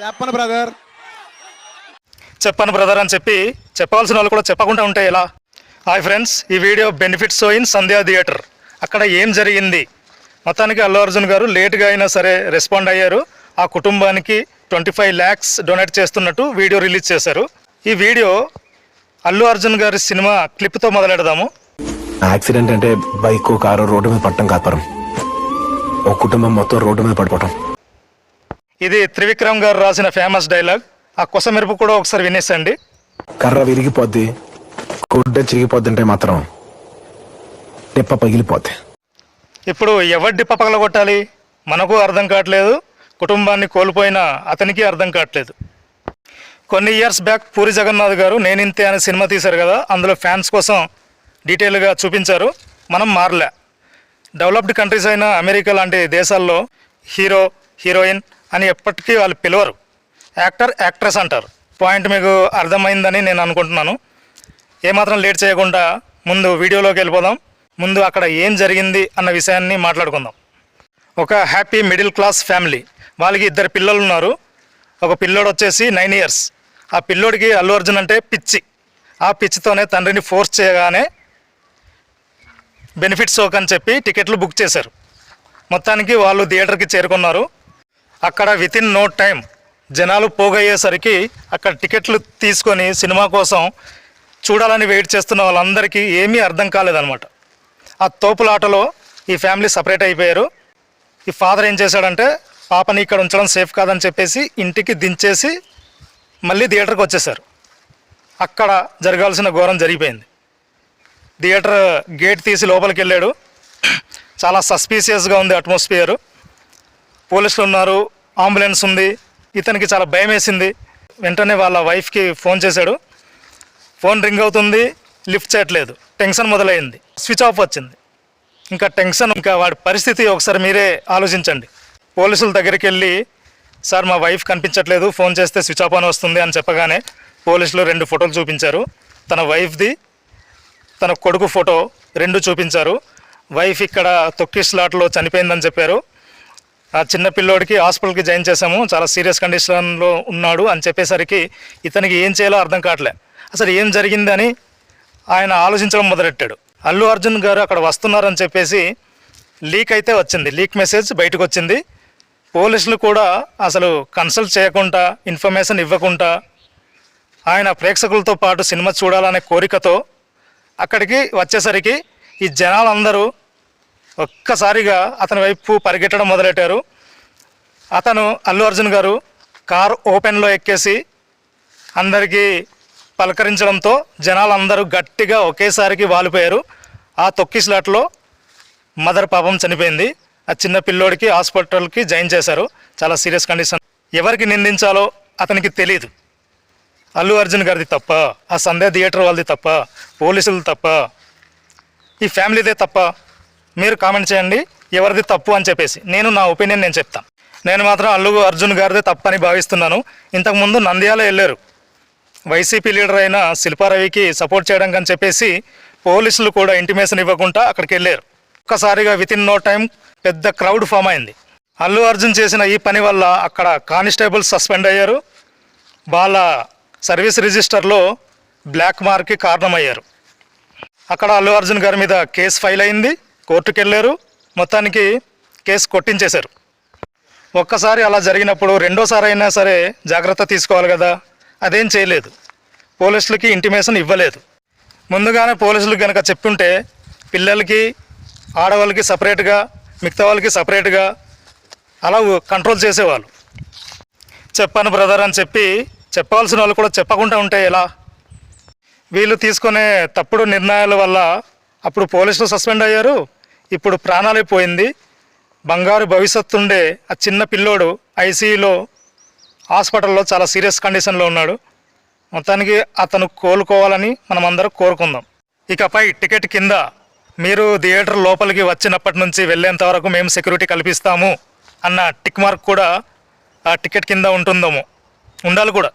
చెప్పను బ్రదర్. చెప్పను బ్రదర్ అని చెప్పి చెప్పవలసిన వాళ్ళు కూడా చెప్పకుండా ఉంటే ఎలా? హాయ్ ఫ్రెండ్స్, ఈ video benefit show in Sandhya theatre. అక్కడ ఏం జరిగింది? మొత్తానికి అల్లు అర్జున్ గారు లేట్గా అయినా సరే రెస్పాండ్ అయ్యారు. ఆ కుటుంబానికి 25 lakhs డొనేట్ చేస్తున్నట్టు వీడియో రిలీజ్ చేశారు. ఈ వీడియో అల్లు అర్జున్ గారి సినిమా క్లిప్తో మొదలెడదాము. యాక్సిడెంట్ అంటే బైక్ కారు రోడ్డు మీద పట్టడం కాపురం, ఒక కుటుంబం మొత్తం రోడ్డు మీద పడిపోవటం. ఇది త్రివిక్రమ్ గారు రాసిన ఫేమస్ డైలాగ్. ఆ కొసమెరుపు కూడా ఒకసారి వినేసండి. కర్ర విరిగిపోద్ది, గుడ్డ చిరిగిపోద్ది అంటే మాత్రం టెప్ప పగిలిపోద్ది. ఇప్పుడు ఎవరి డిప్ప పగలగొట్టాలి? మనకు అర్థం కావట్లేదు, కుటుంబాన్ని కోల్పోయిన అతనికి అర్థం కావట్లేదు. కొన్ని ఇయర్స్ బ్యాక్ పూరి జగన్నాథ్ గారు నేనింతే అనే సినిమా తీశారు కదా, అందులో ఫ్యాన్స్ కోసం డీటెయిల్గా చూపించారు. మనం మారలే. డెవలప్డ్ కంట్రీస్ అయిన అమెరికా లాంటి దేశాల్లో హీరో హీరోయిన్ అని ఎప్పటికీ వాళ్ళు పిలవరు, యాక్టర్ యాక్ట్రెస్ అంటారు. పాయింట్ మీకు అర్థమైందని నేను అనుకుంటున్నాను. ఏమాత్రం లేట్ చేయకుండా ముందు వీడియోలోకి వెళ్ళిపోదాం. ముందు అక్కడ ఏం జరిగింది అన్న విషయాన్ని మాట్లాడుకుందాం. ఒక హ్యాపీ మిడిల్ క్లాస్ ఫ్యామిలీ, వాళ్ళకి 2 పిల్లలు ఉన్నారు. ఒక పిల్లోడు వచ్చేసి 9 years. ఆ పిల్లోడికి అల్లు అర్జున్ అంటే పిచ్చి. ఆ పిచ్చితోనే తండ్రిని ఫోర్స్ చేయగానే బెనిఫిట్ షోక్ అని చెప్పి టికెట్లు బుక్ చేశారు. మొత్తానికి వాళ్ళు థియేటర్కి చేరుకున్నారు. అక్కడ వితిన్ నో టైం జనాలు పోగయ్యేసరికి అక్కడ టికెట్లు తీసుకొని సినిమా కోసం చూడాలని వెయిట్ చేస్తున్న వాళ్ళందరికీ ఏమీ అర్థం కాలేదన్నమాట. ఆ తోపులాటలో ఈ ఫ్యామిలీ సపరేట్ అయిపోయారు. ఈ ఫాదర్ ఏం చేశాడంటే పాపని ఇక్కడ ఉంచడం సేఫ్ కాదని చెప్పేసి ఇంటికి దించేసి మళ్ళీ థియేటర్కి వచ్చేసారు. అక్కడ జరగాల్సిన ఘోరం జరిగిపోయింది. థియేటర్ గేట్ తీసి లోపలికి వెళ్ళాడు. చాలా సస్పీషియస్గా ఉంది అట్మాస్ఫియర్. పోలీసులు ఉన్నారు, అంబులెన్స్ ఉంది. ఇతనికి చాలా భయం వేసింది. వెంటనే వాళ్ళ వైఫ్కి ఫోన్ చేశాడు. ఫోన్ రింగ్ అవుతుంది, లిఫ్ట్ చేయట్లేదు. టెన్షన్ మొదలైంది, స్విచ్ ఆఫ్ వచ్చింది. ఇంకా టెన్షన్, ఇంకా వాడి పరిస్థితి ఒకసారి మీరే ఆలోచించండి. పోలీసుల దగ్గరికి వెళ్ళి, సార్ మా వైఫ్ కనిపించట్లేదు, ఫోన్ చేస్తే స్విచ్ ఆఫ్ అని వస్తుంది అని చెప్పగానే పోలీసులు 2 ఫోటోలు చూపించారు. తన వైఫ్ది, తన కొడుకు ఫోటో 2 చూపించారు. వైఫ్ ఇక్కడ తొక్కి స్లాట్లో చనిపోయిందని చెప్పారు. ఆ చిన్న పిల్లోడికి హాస్పిటల్కి జాయిన్ చేశాము, చాలా సీరియస్ కండిషన్లో ఉన్నాడు అని చెప్పేసరికి ఇతనికి ఏం చేయాలో అర్థం కావట్లే. అసలు ఏం జరిగిందని ఆయన ఆలోచించడం మొదలెట్టాడు. అల్లు అర్జున్ గారు అక్కడ వస్తున్నారని చెప్పేసి లీక్ అయితే వచ్చింది, లీక్ మెసేజ్ బయటకు వచ్చింది. పోలీసులు కూడా అసలు కన్సల్ట్ చేయకుండా, ఇన్ఫర్మేషన్ ఇవ్వకుండా, ఆయన ప్రేక్షకులతో పాటు సినిమా చూడాలనే కోరికతో అక్కడికి వచ్చేసరికి ఈ జనాలందరూ ఒక్కసారిగా అతని వైపు పరిగెట్టడం మొదలెట్టారు. అతను అల్లు అర్జున్ గారు కార్ ఓపెన్లో ఎక్కేసి అందరికీ పలకరించడంతో జనాలందరూ గట్టిగా ఒకేసారికి వాలిపోయారు. ఆ తొక్కి స్లాట్లో మదర్ పాపం చనిపోయింది. ఆ చిన్న పిల్లోడికి హాస్పిటల్కి జాయిన్ చేశారు, చాలా సీరియస్ కండిషన్. ఎవరికి నిందించాలో అతనికి తెలియదు. అల్లు అర్జున్ గారిది తప్ప, ఆ సంధ్యా థియేటర్ వాళ్ళది తప్ప, పోలీసులు తప్ప, ఈ ఫ్యామిలీదే తప్ప? మీరు కామెంట్ చేయండి ఎవరిది తప్పు అని చెప్పేసి. నేను నా ఒపీనియన్ నేను చెప్తాను. నేను మాత్రం అల్లు అర్జున్ గారిదే తప్పని భావిస్తున్నాను. ఇంతకుముందు నంద్యాల వెళ్ళారు, వైసీపీ లీడర్ అయిన శిల్పారవికి సపోర్ట్ చేయడం అని చెప్పేసి పోలీసులు కూడా ఇంటిమేషన్ ఇవ్వకుండా అక్కడికి వెళ్ళారు. ఒక్కసారిగా వితిన్ నో టైం పెద్ద క్రౌడ్ ఫామ్ అయింది. అల్లు అర్జున్ చేసిన ఈ పని వల్ల అక్కడ కానిస్టేబుల్స్ సస్పెండ్ అయ్యారు. వాళ్ళ సర్వీస్ రిజిస్టర్లో బ్లాక్ మార్క్కి కారణమయ్యారు. అక్కడ అల్లు అర్జున్ గారి మీద కేసు ఫైల్ అయింది, కోర్టుకు వెళ్ళారు. మొత్తానికి కేసు కొట్టించేశారు. ఒక్కసారి అలా జరిగినప్పుడు రెండోసారి అయినా సరే జాగ్రత్త తీసుకోవాలి కదా, అదేం చేయలేదు. పోలీసులకి ఇంటిమేషన్ ఇవ్వలేదు. ముందుగానే పోలీసులు కనుక చెప్తుంటే పిల్లలకి, ఆడవాళ్ళకి సపరేట్గా, మిగతా వాళ్ళకి సపరేట్గా అలా కంట్రోల్ చేసేవాళ్ళు. చెప్పాను బ్రదర్ అని చెప్పి చెప్పవలసిన వాళ్ళు కూడా చెప్పకుండా ఉంటే ఎలా? వీళ్ళు తీసుకునే తప్పుడు నిర్ణయాల వల్ల అప్పుడు పోలీసులు సస్పెండ్ అయ్యారు, ఇప్పుడు ప్రాణాలే పోయింది. బంగారు భవిష్యత్తు ఉండే ఆ చిన్న పిల్లోడు ఐసీయూలో హాస్పిటల్లో చాలా సీరియస్ కండిషన్లో ఉన్నాడు. మొత్తానికి అతను కోలుకోవాలని మనం అందరం కోరుకుందాం. ఇకపై టికెట్ కింద మీరు థియేటర్ లోపలికి వచ్చినప్పటి నుంచి వెళ్ళేంత వరకు మేము సెక్యూరిటీ కల్పిస్తాము అన్న టిక్ మార్క్ కూడా ఆ టికెట్ కింద ఉంటుందేమో, ఉండాలి కూడా.